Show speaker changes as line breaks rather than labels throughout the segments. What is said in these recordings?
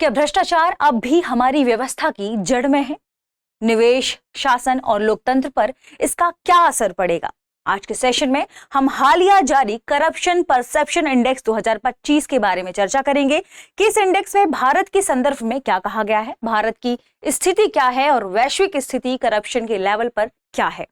क्या भ्रष्टाचार अब भी हमारी व्यवस्था की जड़ में है? निवेश, शासन और लोकतंत्र पर इसका क्या असर पड़ेगा? आज के सेशन में हम हालिया जारी करप्शन परसेप्शन इंडेक्स 2025 के बारे में चर्चा करेंगे कि इस इंडेक्स में भारत के संदर्भ में क्या कहा गया है, भारत की स्थिति क्या है और वैश्विक स्थिति करप्शन के लेवल पर क्या है।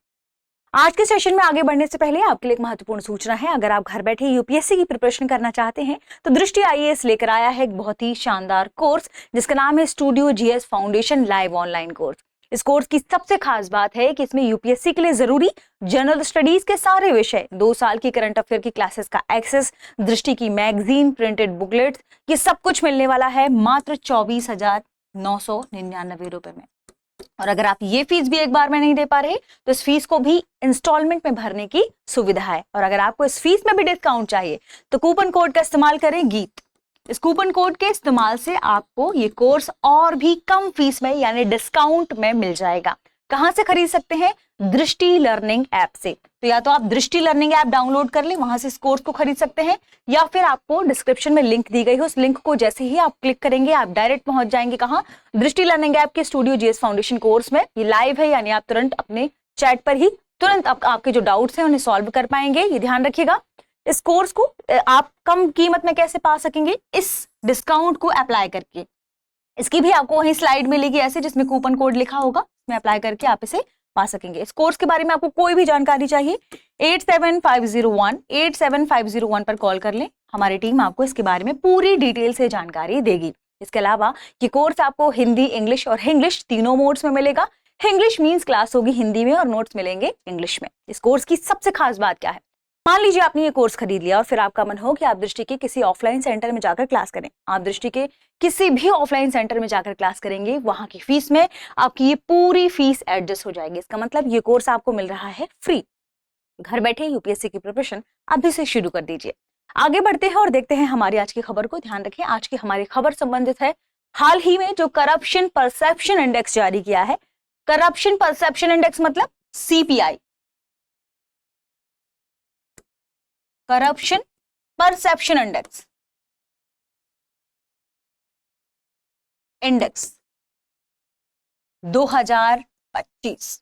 आज के सेशन में आगे बढ़ने से पहले आपके लिए एक महत्वपूर्ण सूचना है। अगर आप घर बैठे यूपीएससी की प्रिपरेशन करना चाहते हैं तो दृष्टि आईएएस लेकर आया है एक बहुत ही शानदार कोर्स जिसका नाम है studio GS foundation live online course. इस कोर्स की सबसे खास बात है कि इसमें यूपीएससी के लिए जरूरी जनरल स्टडीज के सारे विषय, 2 साल की करंट अफेयर की क्लासेस का एक्सेस, दृष्टि की मैगजीन, प्रिंटेड बुकलेट्स, ये सब कुछ मिलने वाला है मात्र 24,999 रुपए में। और अगर आप ये फीस भी एक बार में नहीं दे पा रहे तो इस फीस को भी इंस्टॉलमेंट में भरने की सुविधा है। और अगर आपको इस फीस में भी डिस्काउंट चाहिए तो कूपन कोड का इस्तेमाल करें गीत। इस कूपन कोड के इस्तेमाल से आपको ये कोर्स और भी कम फीस में यानी डिस्काउंट में मिल जाएगा। कहां से खरीद सकते हैं? दृष्टि लर्निंग ऐप से। तो या तो आप दृष्टि लर्निंग ऐप डाउनलोड कर लें, वहां से इस कोर्स को खरीद सकते हैं, या फिर आपको डिस्क्रिप्शन में लिंक दी गई है, उस लिंक को जैसे ही आप क्लिक करेंगे आप डायरेक्ट पहुंच जाएंगे कहां? दृष्टि लर्निंग ऐप के स्टूडियो जीएस फाउंडेशन कोर्स में। ये लाइव है यानी आप तुरंत अपने चैट पर ही तुरंत आपके जो डाउट्स हैं उन्हें सॉल्व कर पाएंगे। ये ध्यान रखिएगा। इस कोर्स को आप कम कीमत में कैसे पा सकेंगे? इस डिस्काउंट को अप्लाई करके। इसकी भी आपको वहीं स्लाइड मिलेगी ऐसे जिसमें कूपन कोड लिखा होगा, उसमें अप्लाई करके आप इसे पा सकेंगे। इस कोर्स के बारे में आपको कोई भी जानकारी चाहिए 8750187501 पर कॉल कर लें। हमारी टीम आपको इसके बारे में पूरी डिटेल से जानकारी देगी। इसके अलावा ये कोर्स आपको हिंदी, इंग्लिश और इंग्लिश तीनों मोड्स में मिलेगा। इंग्लिश मींस क्लास होगी हिंदी में और नोट्स मिलेंगे इंग्लिश में। इस कोर्स की सबसे खास बात क्या है? मान लीजिए आपने ये कोर्स खरीद लिया और फिर आपका मन हो कि आप दृष्टि के किसी ऑफलाइन सेंटर में जाकर क्लास करें। आप दृष्टि के किसी भी ऑफलाइन सेंटर में जाकर क्लास करेंगे, वहां की फीस में आपकी ये पूरी फीस एडजस्ट हो जाएगी। इसका मतलब ये कोर्स आपको मिल रहा है फ्री। घर बैठे यूपीएससी की प्रिपरेशन अभी से शुरू कर दीजिए। आगे बढ़ते हैं और देखते हैं हमारी आज की खबर को। ध्यान रखें, आज की हमारी खबर संबंधित है हाल ही में जो करप्शन परसेप्शन इंडेक्स जारी किया है। करप्शन परसेप्शन इंडेक्स मतलब सीपीआई, करप्शन परसेप्शन इंडेक्स 2025।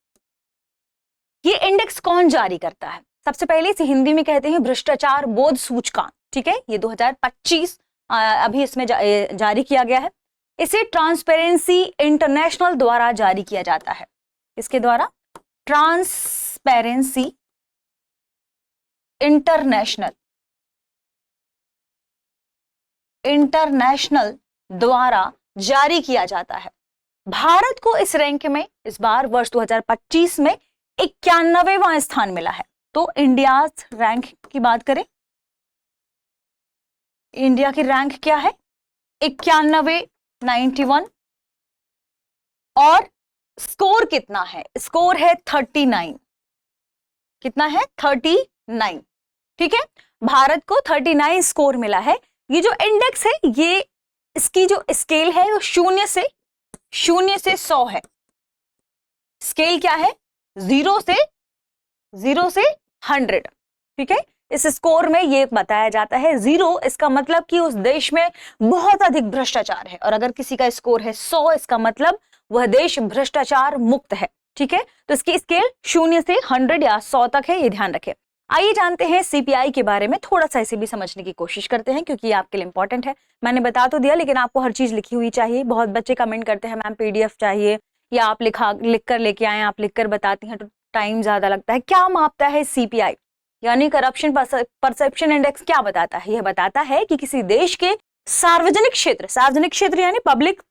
ये इंडेक्स कौन जारी करता है? सबसे पहले इसे हिंदी में कहते हैं भ्रष्टाचार बोध सूचकांक। ठीक है, ये 2025 अभी इसमें जारी किया गया है। इसे ट्रांसपेरेंसी इंटरनेशनल द्वारा जारी किया जाता है। इसके द्वारा ट्रांसपेरेंसी इंटरनेशनल द्वारा जारी किया जाता है। भारत को इस रैंक में इस बार वर्ष 2025 में 91वां स्थान मिला है। तो इंडिया रैंक की बात करें, इंडिया की रैंक क्या है? 91 और स्कोर कितना है? स्कोर है 39। कितना है? 39। ठीक है, भारत को 39 स्कोर मिला है। ये जो इंडेक्स है ये इसकी जो स्केल है वो 0 से 100 है। स्केल क्या है? 0 से 100। ठीक है, इस स्कोर में ये बताया जाता है 0 इसका मतलब कि उस देश में बहुत अधिक भ्रष्टाचार है, और अगर किसी का स्कोर है 100 इसका मतलब वह देश भ्रष्टाचार मुक्त है। ठीक है, तो इसकी स्केल 0 से 100 या 100 तक है, ये ध्यान रखें। आइए जानते हैं सीपीआई के बारे में, थोड़ा सा इसे भी समझने की कोशिश करते हैं क्योंकि ये आपके लिए इंपॉर्टेंट है। मैंने बता तो दिया लेकिन आपको हर चीज लिखी हुई चाहिए। बहुत बच्चे कमेंट करते हैं मैम पीडीएफ चाहिए, या आप लिख कर लेके आए, आप लिख कर बताती हैं तो टाइम ज्यादा लगता है। क्या मापता है सीपीआई यानी करप्शन परसेप्शन इंडेक्स? क्या बताता है? यह बताता है कि किसी देश के सार्वजनिक क्षेत्र यानी पब्लिक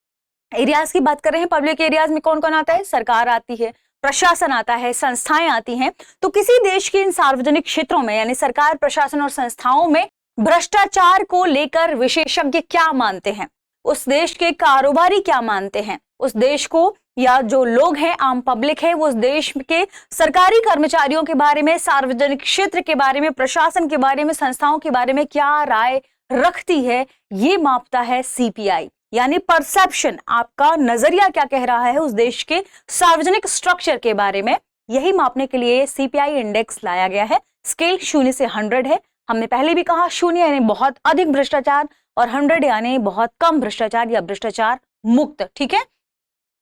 एरियाज की बात कर रहे हैं। पब्लिक एरियाज में कौन कौन आता है? सरकार आती है, प्रशासन आता है, संस्थाएं आती हैं। तो किसी देश के इन सार्वजनिक क्षेत्रों में यानी सरकार, प्रशासन और संस्थाओं में भ्रष्टाचार को लेकर विशेषज्ञ क्या मानते हैं, उस देश के कारोबारी क्या मानते हैं, उस देश को या जो लोग हैं आम पब्लिक है वो उस देश के सरकारी कर्मचारियों के बारे में, सार्वजनिक क्षेत्र के बारे में, प्रशासन के बारे में, संस्थाओं के बारे में क्या राय रखती है, ये मापता है सीपीआई यानी परसेप्शन। आपका नजरिया क्या कह रहा है उस देश के सार्वजनिक स्ट्रक्चर के बारे में, यही मापने के लिए सीपीआई इंडेक्स लाया गया है। स्केल 0 से 100 है। हमने पहले भी कहा 0 यानी बहुत अधिक भ्रष्टाचार और 100 यानी बहुत कम भ्रष्टाचार या भ्रष्टाचार मुक्त। ठीक है,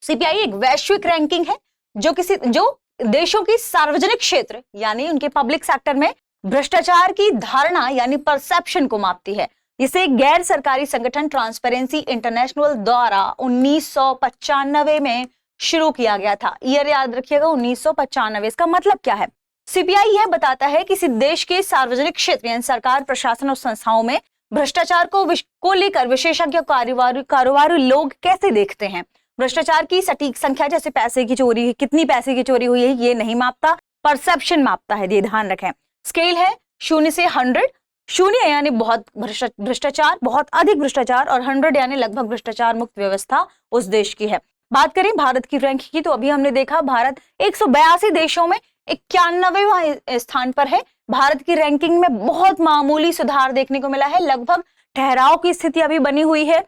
सीपीआई एक वैश्विक रैंकिंग है जो देशों की सार्वजनिक क्षेत्र यानी उनके पब्लिक सेक्टर में भ्रष्टाचार की धारणा यानी परसेप्शन को मापती है। इसे गैर सरकारी संगठन ट्रांसपेरेंसी इंटरनेशनल द्वारा 1995 में शुरू किया गया था। ईयर याद रखिएगा 1995। इसका मतलब क्या है? सीपीआई यह बताता है कि किसी देश के सार्वजनिक क्षेत्र यानी सरकार, प्रशासन और संस्थाओं में भ्रष्टाचार को लेकर विशेषज्ञ कारोबारी लोग कैसे देखते हैं। भ्रष्टाचार की सटीक संख्या जैसे पैसे की चोरी, कितनी पैसे की चोरी हुई है, ये नहीं मापता, परसेप्शन मापता है, ये ध्यान रखें। स्केल है 0 से 100। 0 यानी बहुत भ्रष्टाचार, बहुत अधिक भ्रष्टाचार, और 100 यानी लगभग भ्रष्टाचार मुक्त व्यवस्था उस देश की है। बात करें भारत की रैंक की, तो अभी हमने देखा भारत 182 देशों में 91वां स्थान पर है। भारत की रैंकिंग में बहुत मामूली सुधार देखने को मिला है, लगभग ठहराव की स्थिति अभी बनी हुई है।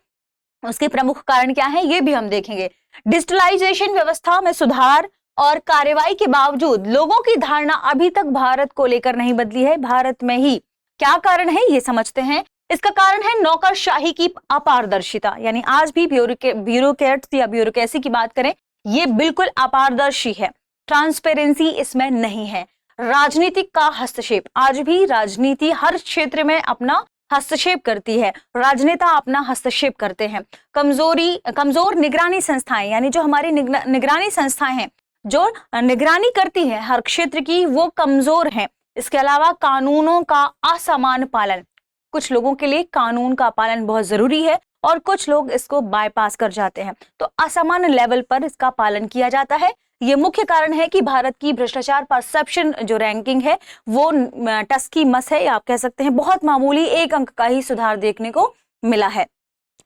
उसके प्रमुख कारण क्या है ये भी हम देखेंगे। डिजिटलाइजेशन व्यवस्था में सुधार और कार्रवाई के बावजूद लोगों की धारणा अभी तक भारत को लेकर नहीं बदली है। भारत में ही क्या कारण है ये समझते हैं। इसका कारण है नौकरशाही की अपारदर्शिता, यानी आज भी ब्यूरोक्रेट्स या ब्यूरोक्रेसी की बात करें, ये बिल्कुल अपारदर्शी है, ट्रांसपेरेंसी इसमें नहीं है। राजनीतिक का हस्तक्षेप, आज भी राजनीति हर क्षेत्र में अपना हस्तक्षेप करती है, राजनेता अपना हस्तक्षेप करते हैं। कमजोर निगरानी संस्थाएं, यानी जो हमारी निगरानी संस्थाएं हैं जो निगरानी करती है हर क्षेत्र की, वो कमजोर हैं। इसके अलावा कानूनों का असमान पालन, कुछ लोगों के लिए कानून का पालन बहुत जरूरी है और कुछ लोग इसको बाईपास कर जाते हैं, तो असमान लेवल पर इसका पालन किया जाता है। ये मुख्य कारण है कि भारत की भ्रष्टाचार परसेप्शन जो रैंकिंग है वो टस की मस है, आप कह सकते हैं बहुत मामूली 1 अंक का ही सुधार देखने को मिला है।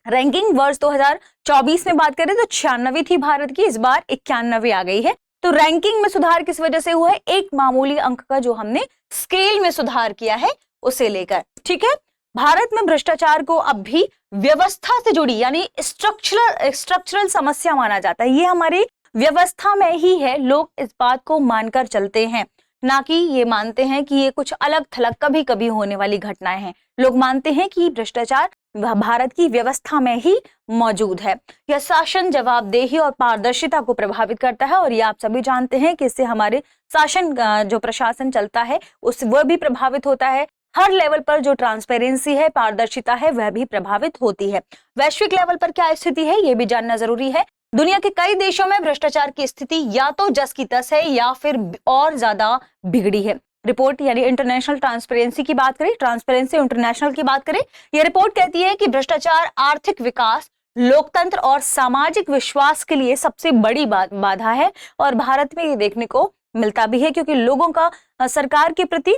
रैंकिंग वर्ष 2024 में बात करें तो 96 थी भारत की, इस बार 91 आ गई है। तो रैंकिंग में सुधार किस वजह से हुआ है? एक मामूली अंक का जो हमने स्केल में सुधार किया है उसे लेकर। ठीक है, भारत में भ्रष्टाचार को अब भी व्यवस्था से जुड़ी यानी स्ट्रक्चरल समस्या माना जाता है। ये हमारी व्यवस्था में ही है, लोग इस बात को मानकर चलते हैं, ना कि ये मानते हैं कि ये कुछ अलग थलग कभी कभी होने वाली घटनाएं हैं। लोग मानते हैं कि भ्रष्टाचार भारत की व्यवस्था में ही मौजूद है। यह शासन, जवाबदेही और पारदर्शिता को प्रभावित करता है, और ये आप सभी जानते हैं कि इससे हमारे शासन जो प्रशासन चलता है वह भी प्रभावित होता है। हर लेवल पर जो ट्रांसपेरेंसी है, पारदर्शिता है, वह भी प्रभावित होती है। वैश्विक लेवल पर क्या स्थिति है ये भी जानना जरूरी है। दुनिया के कई देशों में भ्रष्टाचार की स्थिति या तो जस की तस है या फिर और ज्यादा बिगड़ी है। रिपोर्ट यानी इंटरनेशनल ट्रांसपेरेंसी की बात करें, ट्रांसपेरेंसी इंटरनेशनल की बात करें, यह रिपोर्ट कहती है कि भ्रष्टाचार आर्थिक विकास, लोकतंत्र और सामाजिक विश्वास के लिए सबसे बड़ी बाधा है। और भारत में ये देखने को मिलता भी है, क्योंकि लोगों का सरकार के प्रति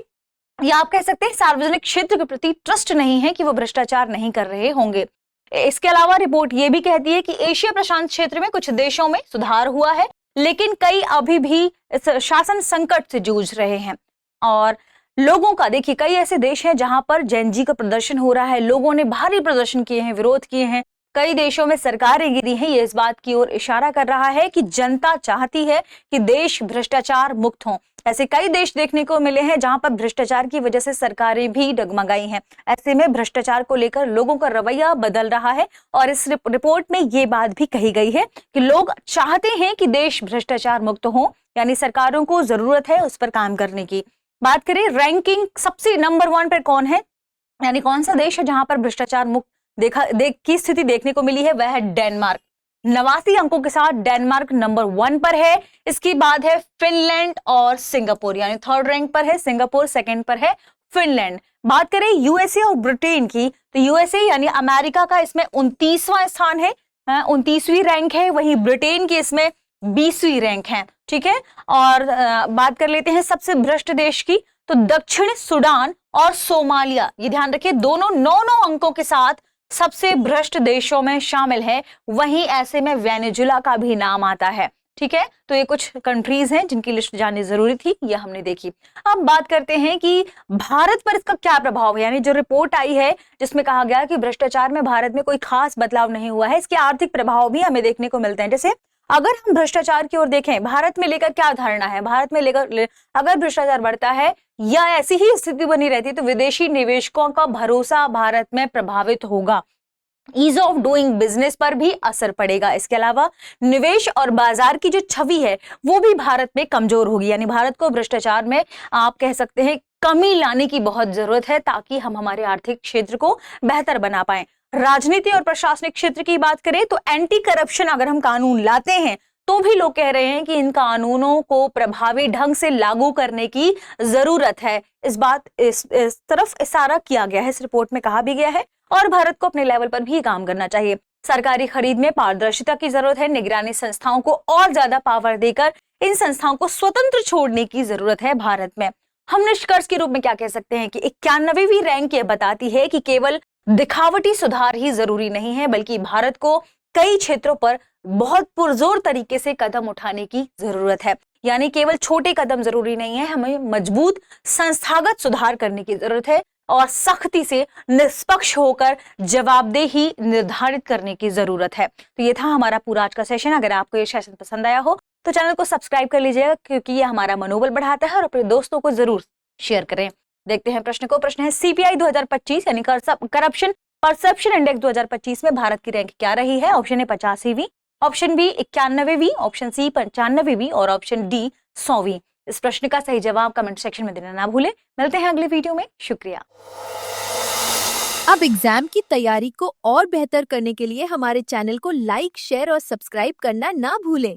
या आप कह सकते हैं सार्वजनिक क्षेत्र के प्रति ट्रस्ट नहीं है कि वो भ्रष्टाचार नहीं कर रहे होंगे। इसके अलावा रिपोर्ट ये भी कहती है कि एशिया प्रशांत क्षेत्र में कुछ देशों में सुधार हुआ है, लेकिन कई अभी भी इस शासन संकट से जूझ रहे हैं। और लोगों का देखिए, कई ऐसे देश हैं जहां पर जेनजी का प्रदर्शन हो रहा है, लोगों ने भारी प्रदर्शन किए हैं, विरोध किए हैं, कई देशों में सरकारें गिरी हैं। ये इस बात की ओर इशारा कर रहा है कि जनता चाहती है कि देश भ्रष्टाचार मुक्त हो। ऐसे कई देश देखने को मिले हैं जहां पर भ्रष्टाचार की वजह से सरकारें भी डगमगाई हैं। ऐसे में भ्रष्टाचार को लेकर लोगों का रवैया बदल रहा है, और इस रिपोर्ट में ये बात भी कही गई है कि लोग चाहते हैं कि देश भ्रष्टाचार मुक्त हो, यानी सरकारों को जरूरत है उस पर काम करने की। बात करें रैंकिंग सबसे नंबर 1 पर कौन है, यानी कौन सा देश है जहां पर भ्रष्टाचार मुक्त की स्थिति देखने को मिली है, वह है डेनमार्क। 89 अंकों के साथ डेनमार्क नंबर 1 पर है। इसके बाद है फिनलैंड और सिंगापुर, यानी 3rd रैंक पर है सिंगापुर, 2nd पर है फिनलैंड। बात करें यूएसए और ब्रिटेन की, तो यूएसए यानी अमेरिका का इसमें 29वां स्थान है, 29वीं रैंक है, वहीं ब्रिटेन की इसमें 20वीं रैंक है। ठीक है, और बात कर लेते हैं सबसे भ्रष्ट देश की, तो दक्षिण सूडान और सोमालिया, ये ध्यान रखिए, दोनों 9 अंकों के साथ सबसे भ्रष्ट देशों में शामिल है। वहीं ऐसे में वेनेजुला का भी नाम आता है। ठीक है, तो ये कुछ कंट्रीज हैं जिनकी लिस्ट जाननी जरूरी थी, ये हमने देखी। अब बात करते हैं कि भारत पर इसका क्या प्रभाव है, यानी जो रिपोर्ट आई है जिसमें कहा गया कि भ्रष्टाचार में भारत में कोई खास बदलाव नहीं हुआ है, इसके आर्थिक प्रभाव भी हमें देखने को मिलते हैं। जैसे अगर हम भ्रष्टाचार की ओर देखें, भारत में लेकर क्या धारणा है, भारत में लेकर अगर भ्रष्टाचार बढ़ता है या ऐसी ही स्थिति बनी रहती है तो विदेशी निवेशकों का भरोसा भारत में प्रभावित होगा। ईज ऑफ डूइंग बिजनेस पर भी असर पड़ेगा। इसके अलावा निवेश और बाजार की जो छवि है वो भी भारत में कमजोर होगी, यानी भारत को भ्रष्टाचार में आप कह सकते हैं कमी लाने की बहुत जरूरत है ताकि हम हमारे आर्थिक क्षेत्र को बेहतर बना पाए। राजनीति और प्रशासनिक क्षेत्र की बात करें तो एंटी करप्शन अगर हम कानून लाते हैं तो भी लोग कह रहे हैं कि इन कानूनों को प्रभावी ढंग से लागू करने की जरूरत है। इस तरफ इशारा किया गया है, इस रिपोर्ट में कहा भी गया है। और भारत को अपने लेवल पर भी काम करना चाहिए। सरकारी खरीद में पारदर्शिता की जरूरत है। निगरानी संस्थाओं को और ज्यादा पावर देकर इन संस्थाओं को स्वतंत्र छोड़ने की जरूरत है भारत में। हम निष्कर्ष के रूप में क्या कह सकते हैं कि 91वीं रैंक ये बताती है कि केवल दिखावटी सुधार ही जरूरी नहीं है, बल्कि भारत को कई क्षेत्रों पर बहुत पुरजोर तरीके से कदम उठाने की जरूरत है। यानी केवल छोटे कदम जरूरी नहीं है, हमें मजबूत संस्थागत सुधार करने की जरूरत है और सख्ती से निष्पक्ष होकर जवाबदेही निर्धारित करने की जरूरत है। तो ये था हमारा पूरा आज का सेशन। अगर आपको ये सेशन पसंद आया हो तो चैनल को सब्सक्राइब कर लीजिएगा, क्योंकि ये हमारा मनोबल बढ़ाता है, और अपने दोस्तों को जरूर शेयर करें। देखते हैं प्रश्न को। प्रश्न है सीपीआई 2025 यानी करप्शन परसेप्शन इंडेक्स 2025 में भारत की रैंक क्या रही है? ऑप्शन ए 85वीं, ऑप्शन बी 91वीं, ऑप्शन सी 95वीं और ऑप्शन डी 100वीं। इस प्रश्न का सही जवाब कमेंट सेक्शन में देना ना भूलें। मिलते हैं अगले वीडियो में। शुक्रिया।
अब एग्जाम की तैयारी को और बेहतर करने के लिए हमारे चैनल को लाइक, शेयर और सब्सक्राइब करना ना भूलें।